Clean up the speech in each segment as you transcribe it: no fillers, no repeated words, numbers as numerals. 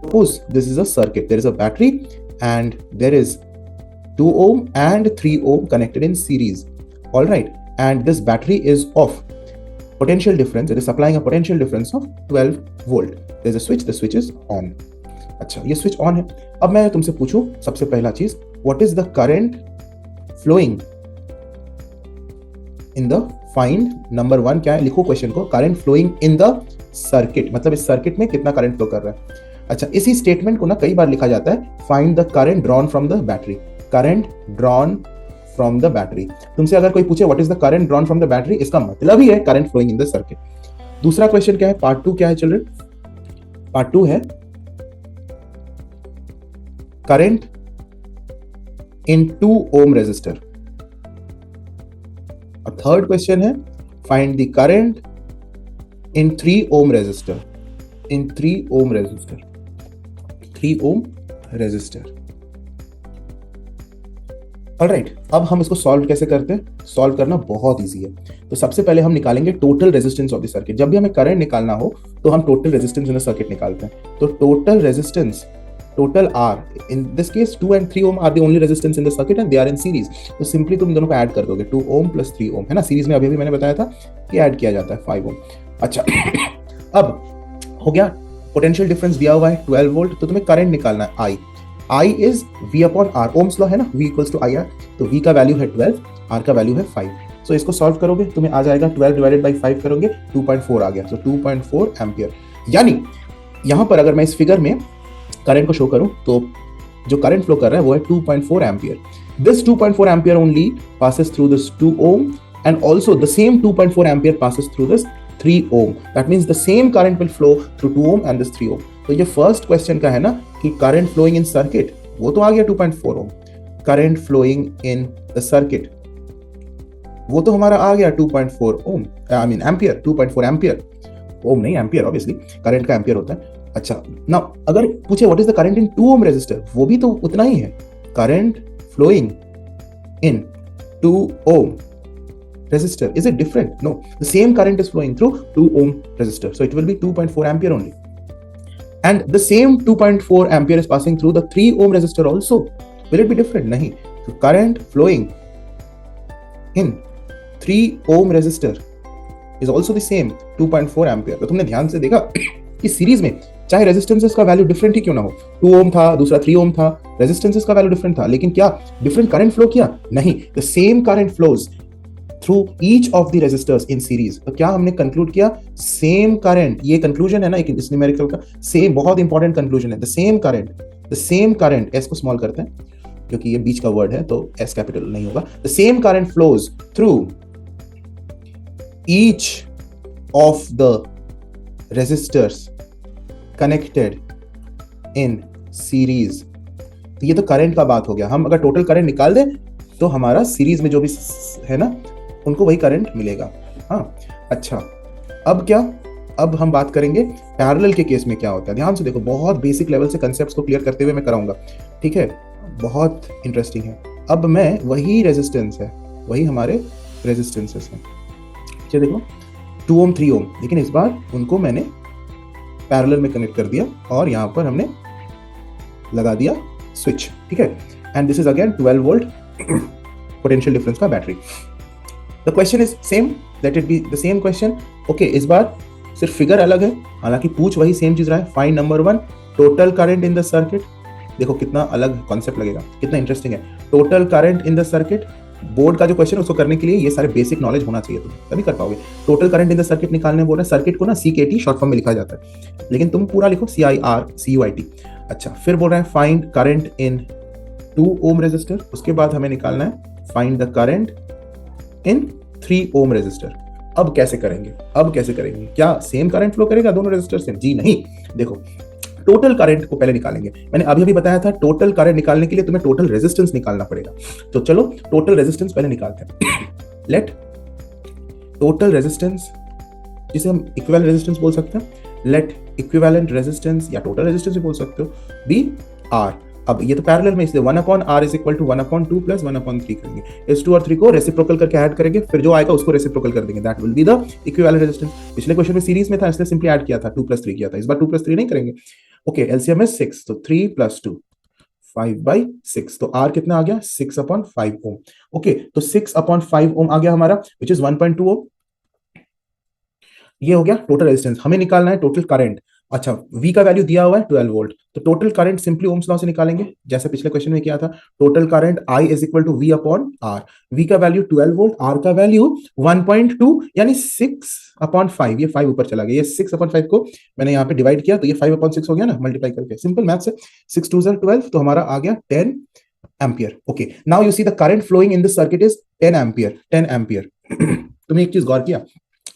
Suppose this is a circuit. There is a battery and there is 2 ohm and 3 ohm connected in series. All right. And this battery is of potential difference. It is supplying a potential difference of 12 volt. There is a switch. The switch is on. अच्छा, ये switch on है. अब मैं तुमसे पूछूं सबसे पहला चीज, what is the current flowing in the find number 1 क्या है? लिखो क्वेश्चन को, current flowing in the circuit, मतलब इस सर्किट में कितना करंट फ्लो कर रहा है. अच्छा, इसी स्टेटमेंट को ना कई बार लिखा जाता है find the current drawn from the battery. Current drawn from the battery. तुमसे अगर कोई पूछे what is the current drawn from the battery, इसका मतलब ही है current flowing in the circuit. दूसरा क्वेश्चन क्या है? पार्ट 2 क्या है चिल्ड्रन? पार्ट 2 है करंट इन 2 ohm resistor. और थर्ड क्वेश्चन है find the current in 3 ohm resistor. In 3 ohm resistor. 3 ohm resistor. Alright, अब हम इसको सॉल्व कैसे करते हैं? सॉल्व करना बहुत इजी है. तो सबसे पहले हम निकालेंगे total resistance of the circuit. जब भी हमें करंट निकालना हो तो हम total resistance in the circuit निकालते हैं. तो total resistance, total R, in this case 2 and 3 ohm are the only resistance in the circuit and they are in series. तो सिंपली तुम दोनों को ऐड कर दोगे, 2 ohm plus 3 ohm है ना. सीरीज में अभी मैंने बताया था कि ऐड किया जाता है 5 ohm. अच्छा, अब हो गया. पोटेंशियल डिफरेंस दिया हुआ है 12 वोल्ट. तो तुम्हें करंट निकालना है I is V upon R. Ohm's law है ना, V इक्वल्स टू IR. तो V का वैल्यू है 12, R का वैल्यू है 5. सो इसको सॉल्व करोगे तुम्हें आ जाएगा 12 डिवाइडेड बाई 5 करोगे 2.4 आ गया. सो 2.4 एम्पियर. यानी यहां पर अगर मैं इस फिगर में करंट को शो करूं तो जो करंट फ्लो कर रहा है वो है 2.4 ampere. This 2.4 ampere only passes through this 2 ohm and also the same 2.4 ampere passes through this 3 ohm. That means the same current will flow through 2 ohm and this 3 ohm. तो ये first question का है ना कि current flowing इन circuit, वो तो आ गया 2.4 ohm. Current flowing in the circuit, वो तो हमारा आ गया 2.4 ohm, I mean ampere. 2.4 ampere, ohm नहीं एम्पियर, ऑब्वियसली करंट का एम्पियर होता है. अच्छा, नाउ अगर पूछे what is the current in 2 ohm resistor, वो भी तो उतना ही है. Current flowing in 2 ohm resistor, is it different? No, the same current is flowing through 2 ohm resistor, so it will be 2.4 ampere only. And the same 2.4 ampere is passing through the 3 ohm resistor also. Will it be different? Nahi. So current flowing in 3 ohm resistor is also the same 2.4 ampere. तो तुमने ध्यान से देखा कि series में चाहे resistances का value different ही क्यों ना हो, 2 ओम था, दूसरा 3 ओम था, रेजिस्टेंसेस का वैल्यू डिफरेंट था, लेकिन क्या डिफरेंट करंट फ्लो किया? नहीं, the same current flows through each of the resistors in series. तो क्या हमने कंक्लूड किया? Same current. ये कंक्लूजन है ना एक इस न्यूमेरिकल का, सेम, बहुत इंपॉर्टेंट कंक्लूजन है. द सेम करंट, एस को स्मॉल करते हैं क्योंकि ये बीच का वर्ड है तो एस कैपिटल नहीं होगा. The same current flows through each of the resistors connected in series. तो ये तो करंट का बात हो गया. हम अगर टोटल करंट निकाल दें तो हमारा सीरीज में जो भी है ना उनको वही करंट मिलेगा. हाँ, अच्छा, अब क्या? अब हम बात करेंगे पैरेलल के केस में क्या होता है. ध्यान से देखो, बहुत बेसिक लेवल से कंसेप्ट्स को क्लियर करते हुए मैं कराऊंगा, ठीक है? बहुत इंटरेस्टिंग है. अब मैं वही रेजिस्टेंस है, वही हमारे रेजिस्टेंसेस हैं. चलिए देखो 2 ohm 3 ohm, लेकिन इस बार उनको मैंने पैरेलल में कनेक्ट कर दिया और यहां पर हमने लगा दिया स्विच, ठीक है? And this is again 12 volt potential difference का battery. The question is same, let it be the same question. Okay, इस बार सिर्फ फिगर अलग है, हालांकि पूछ वही सेम चीज रहा है. Find number 1 total current in the circuit. देखो कितना अलग कॉन्सेप्ट लगेगा, कितना इंटरेस्टिंग है. Total current in the circuit, board का जो क्वेश्चन उसको करने के लिए ये सारे बेसिक नॉलेज होना चाहिए, तुम्हें तभी कर पाओगे. Total current in the circuit निकालने बोल रहे हैं. सर्किट को ना CKT शॉर्ट फॉर्म में लिखा जाता है, लेकिन तुम पूरा लिखो CIRCUIT. अच्छा, फिर बोल रहे हैं find current in 2 ohm resistor. उसके बाद हमें निकालना है find the current in 3 ohm resistor. अब कैसे करेंगे? क्या सेम करंट फ्लो करेगा दोनों रेजिस्टर से? जी नहीं. देखो, टोटल करंट को पहले निकालेंगे. मैंने अभी बताया था टोटल करंट निकालने के लिए तुम्हें टोटल रेजिस्टेंस निकालना पड़ेगा. तो चलो टोटल रेजिस्टेंस पहले निकालते हैं. लेट टोटल रेजिस्टेंस, जिसे हम इक्विवेलेंट रेजिस्टेंस बोल सकते हैं, लेट इक्विवेलेंट रेजिस्टेंस या टोटल रेजिस्टेंस भी बोल सकते हो, बी R. अब ये तो पैरेलल में, इसलिए 1/R is equal to 1/2 plus 1/3 करेंगे. इस 2 और 3 को रेसिप्रोकल करके ऐड करेंगे, फिर जो आएगा उसको रेसिप्रोकल कर देंगे. That will be the equivalent resistance. पिछले क्वेश्चन में सीरीज में था इसलिए सिंपली ऐड किया था, 2 + 3 किया था. इस बार 2 + 3 नहीं करेंगे. ओके, एलसीएम इज 6, तो 3 + 2, 5/6, तो आर कितना आ गया 6/5 ओम। ओके, तो 6/5 ओम आ गया हमारा, विच इज 1.2 ओम। ये हो गया टोटल रेजिस्टेंस। हमें निकालना है टोटल करंट। अच्छा, V का वैल्यू दिया हुआ है 12 वोल्ट, तो total current simply ohm's law से निकालेंगे, जैसे पिछले क्वेश्चन में किया था। Total current I is equal to V/R। V का वैल्यू 12 वोल्ट, R का वैल्यू 1.2, यानी 6/5। ये 5 ऊपर चला गया, ये 6/5 को मैंने यहाँ पे डिवाइड किया, तो ये 5/6 हो गया ना, मल्टीप्लाई करके। सिंपल मैथ से 6 2 12, तो हमारा आ गया 10 ampere. Okay, now you see the current flowing in this circuit is 10 ampere. 10 ampere. तुमने एक चीज गौर किया,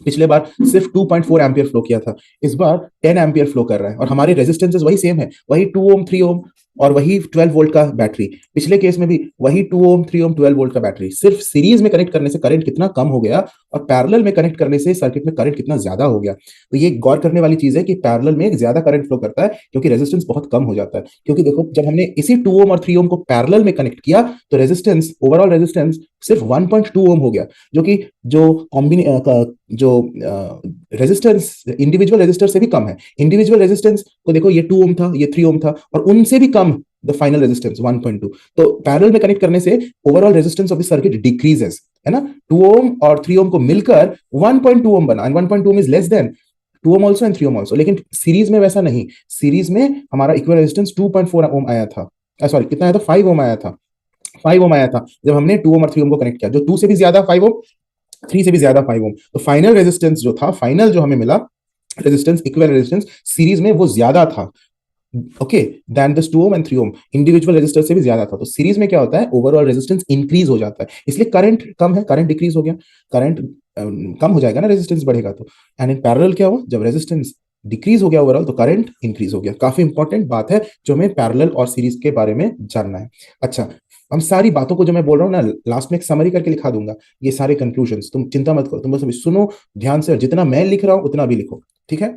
पिछले बार सिर्फ 2.4 एम्पियर फ्लो किया था, इस बार 10 एम्पियर फ्लो कर रहा है, और हमारे रेजिस्टेंसेस वही सेम है, वही 2 ओम 3 ओम और वही 12 वोल्ट का बैटरी। पिछले केस में भी वही 2 ओम 3 ओम 12 वोल्ट का बैटरी। सिर्फ सीरीज में कनेक्ट करने से करंट कितना कम हो गया, और पैरेलल में कनेक्ट करने से सर्किट में करंट कितना ज्यादा हो गया। तो ये गौर करने वाली चीज है कि पैरेलल में ज्यादा करंट फ्लो करता है, क्योंकि रेजिस्टेंस बहुत कम हो जाता है। क्योंकि देखो, जब हमने इसी 2 ओम और 3 ओम को पैरेलल में कनेक्ट किया, तो रेजिस्टेंस, ओवरऑल रेजिस्टेंस सिर्फ 1.2 ओम हो गया, जो कि जो रेजिस्टेंस इंडिविजुअल रेजिस्टर से भी कम है। इंडिविजुअल रेजिस्टेंस को देखो, ये 2 ओम था, ये 3 ओम था, और उनसे भी कम द फाइनल रेजिस्टेंस 1.2। तो पैरेलल में कनेक्ट करने से overall resistance of the circuit decreases, है ना। 2 ओम और 3 ओम को मिलकर 1.2 ओम बना, and 1.2 ohm is less than 2 ohm also and 3 ohm also. लेकिन सीरीज में वैसा नहीं, सीरीज में हमारा इक्वल रेजिस्टेंस 2.4 ओम आया था, सॉरी कितना आया था, 5 ओम आया था। 5 ओम आया था जब हमने 2 ओम और 3 ओम को कनेक्ट किया, जो 2 से भी ज्यादा 5 ओम, 3 से भी ज्यादा 5 ओम। तो फाइनल रेजिस्टेंस जो था, फाइनल जो हमें मिला रेजिस्टेंस, इक्वल रेजिस्टेंस सीरीज में वो ज्यादा था, okay, then this 2 ohm and 3 ohm, individual resistor से भी ज्यादा था। तो सीरीज में क्या होता है, ओवरऑल रेजिस्टेंस इंक्रीज हो जाता है, इसलिए करंट कम है, करंट डिक्रीज हो गया, करंट कम हो जाएगा ना, रेजिस्टेंस बढ़ेगा तो। एंड इन पैरेलल क्या हुआ, जब रेजिस्टेंस डिक्रीज हो गया ओवरऑल, तो करंट इंक्रीज हो गया। काफी इंपॉर्टेंट बात है जो हमें पैरेलल और सीरीज के बारे में जानना है। अच्छा, हम सारी बातों को जो मैं बोल रहा हूँ ना, लास्ट में एक समरी करके लिखा दूंगा, ये सारे कंक्लूजन्स, तुम चिंता मत करो, तुम बस अभी सुनो ध्यान से, और जितना मैं लिख रहा हूं उतना भी लिखो, ठीक है।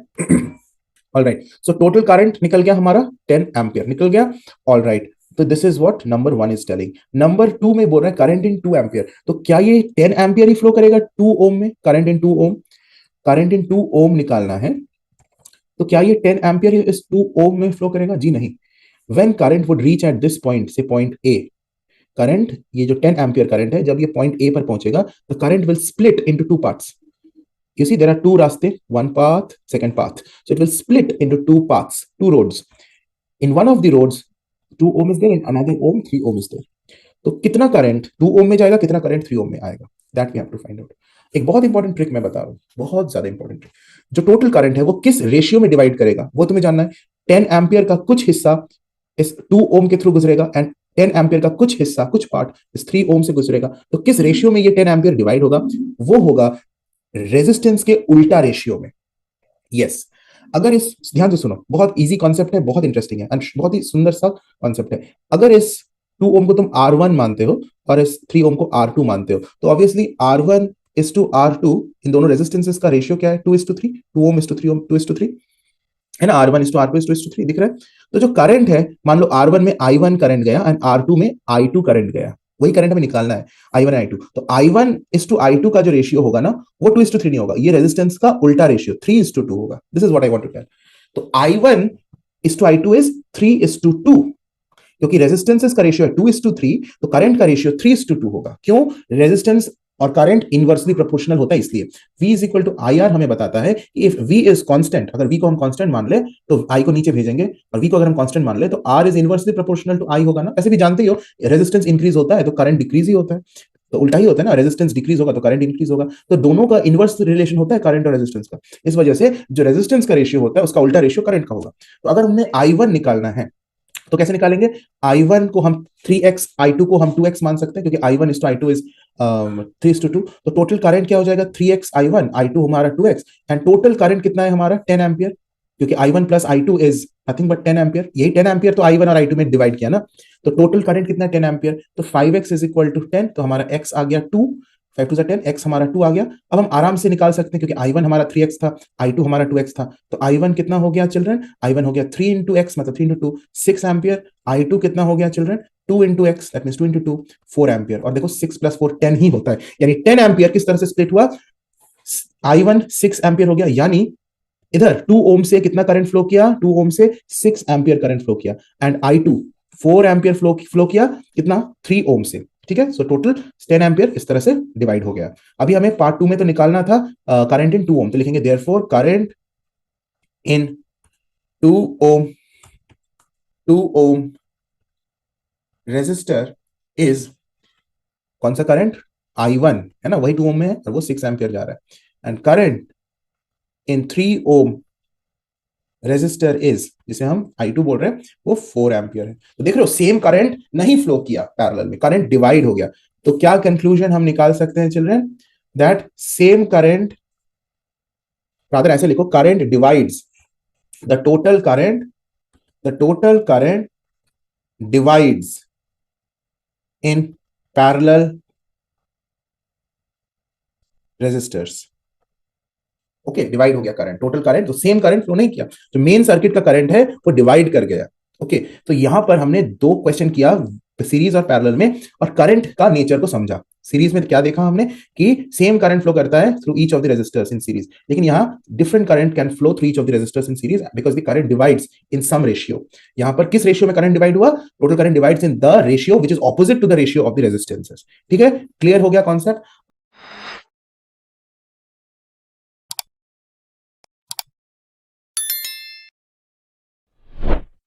All right, so total current निकल गया हमारा 10 एम्पियर निकल गया। ऑल राइट, तो this is what number 1 is telling. Number 2 में बोल रहे हैं करंट इन 2 एम्पियर, तो क्या ये 10 एम्पियर ही फ्लो करेगा 2 ओम में, current in 2 Om, current in 2 ओम निकालना है, तो क्या ये 10 एम्पियर इस 2 ओम में फ्लो करेगा? जी नहीं। When current would reach at this point, से पॉइंट ए, करंट, ये जो 10 एम्पियर करंट है, जब ये पॉइंट ए पर पहुंचेगा, the current will split into 2 parts. You see, there are two raste, one path, second path. So it will split into 2 paths, 2 roads. In one of the roads, 2 ohm is there, in another ohm, 3 ohm is there. तो कितना current 2 ओम में जाएगा, कितना current 3 ohm में आएगा, that we have to find out. एक बहुत important trick मैं बता रहा हूँ, बहुत ज्यादा इंपॉर्टेंट ट्रिक। जो टोटल करंट है वो किस रेशियो में डिवाइड करेगा, वो तुम्हें जानना है। 10 एम्पियर का कुछ हिस्सा इस 2 ओम के थ्रू गुजरेगा, एंड 10 एम्पियर का कुछ हिस्सा, कुछ पार्ट इस 3 ओम से गुजरेगा। तो किस रेशियो में ये 10 एम्पियर डिवाइड होगा? वो होगा रेजिस्टेंस के उल्टा रेशियो में। यस, अगर इस, ध्यान से सुनो, बहुत इजी कॉन्सेप्ट है, बहुत इंटरेस्टिंग है, बहुत ही सुंदर सा कॉन्सेप्ट है। अगर इस 2 ओम को तुम R1 मानते हो और इस 3 ओम को R2 मानते हो, तो obviously R1 is to R2, इन दोनों रेजिस्टेंसेस का रेशियो क्या है? 2:3, 2 ओम इज टू 3 ओम, 2:3, है ना। R1 is to R2 is to 3, दिख रहा है। तो जो करंट है, मान लो R1 में I1 करंट गया एंड R2 में I2 करंट गया, वही करंट हमें निकालना है, I1 I2। तो I1 इज टू I2 का जो रेशियो होगा ना, वो 2:3 नहीं होगा, ये रेजिस्टेंस का उल्टा रेशियो 3:2 होगा। This is what I want to tell. तो I1 is to I2 is 3:2, क्योंकि रेजिस्टेंसेस का रेशियो है 2:3, तो करंट का रेशियो 3:2 होगा। क्यों? रेजिस्टेंस और करंट इनवर्सली प्रोपोर्शनल होता है, इसलिए V is equal to IR हमें बताता है कि इफ V इज कांस्टेंट, अगर V को हम कांस्टेंट मान ले तो I को नीचे भेजेंगे, और V को अगर हम कांस्टेंट मान ले तो R is inversely proportional to I होगा ना। ऐसे भी जानते ही हो, रेजिस्टेंस इंक्रीज होता है तो करंट डिक्रीज ही होता है, तो उल्टा ही होता है ना, रेजिस्टेंस डिक्रीज होगा तो करंट इंक्रीज होगा। तो दोनों का इनवर्स रिलेशन होता है करंट और रेजिस्टेंस का। इस वजह से जो रेजिस्टेंस का रेशियो होता है उसका उल्टा रेशियो करंट का होगा। तो अगर हमने I1 निकालना है तो कैसे निकालेंगे? I1 को हम 3x, I2 को हम 2x मान सकते हैं, क्योंकि I1 is to I2 is 3:2। तो टोटल करंट क्या हो जाएगा? 3x I1, I2 हमारा 2x, एंड टोटल करंट कितना है हमारा? 10 एम्पियर, क्योंकि I1 plus I2 is nothing but 10 ampere. यही 10 एम्पियर तो I1 और I2 में डिवाइड किया ना, तो टोटल करंट कितना है? 10 एम्पियर। तो 5x इज इक्वल टू 10, तो हमारा x आ गया 2, 5 2 10, x हमारा 2 आ गया। अब हम आराम से निकाल सकते हैं, क्योंकि I1 हमारा 3x था, I2 हमारा 2x था। तो I1 कितना हो गया चिल्ड्रन? I1 हो गया 3 इंटू एक्स, मतलब 3 इंटू 2, 6 एम्पियर। I2 कितना हो गया children? 2 into x, that means 2 into 2, 4 ampere. और देखो 6 + 4 10 ही होता है, यानी 10 एम्पियर किस तरह से स्प्लिट हुआ? I1 6 एम्पियर हो गया, यानी इधर 2 ओम से कितना करंट फ्लो किया, 2 ओम से 6 एम्पियर करंट फ्लो किया, एंड I2 4 एम्पियर फ्लो किया कितना, 3 ओम से। ठीक है, सो टोटल 10 एम्पियर इस तरह से डिवाइड हो गया। अभी हमें पार्ट 2 में तो निकालना था करंट इन 2 ओम, तो लिखेंगे therefore current in 2 ohm 2 ohm resistor is, कौन सा करंट, I1 है ना, वही 2 ओम में है और वो 6 एम्पियर जा रहा है, and current in 3 ohm resistor is, जिसे हम I2 बोल रहे हैं, वो 4 एम्पियर है। तो देख रहे हो सेम करंट नहीं फ्लो किया पैरेलल में, करंट डिवाइड हो गया। तो क्या कंक्लूजन हम निकाल सकते हैं children, that same current, rather ऐसे लिखो, current divides the total current, the total current divides in parallel resistors. Okay, divide हो गया करंट, टोटल करंट, तो सेम करंट फ्लो नहीं किया, जो मेन सर्किट का करंट है वो डिवाइड कर गया। ओके, तो यहां पर हमने दो क्वेश्चन किया सीरीज और पैरेलल में, और करंट का नेचर को समझा। सीरीज में क्या देखा हमने कि सेम करंट फ्लो करता है through each of the resistors in series, लेकिन यहां different current can flow through each of the resistors in series because the current divides in some ratio. यहां पर किस रेशियो में करंट डिवाइड हुआ, total current divides in the ratio which is opposite to the ratio of the resistances. ठीक है, clear हो गया concept.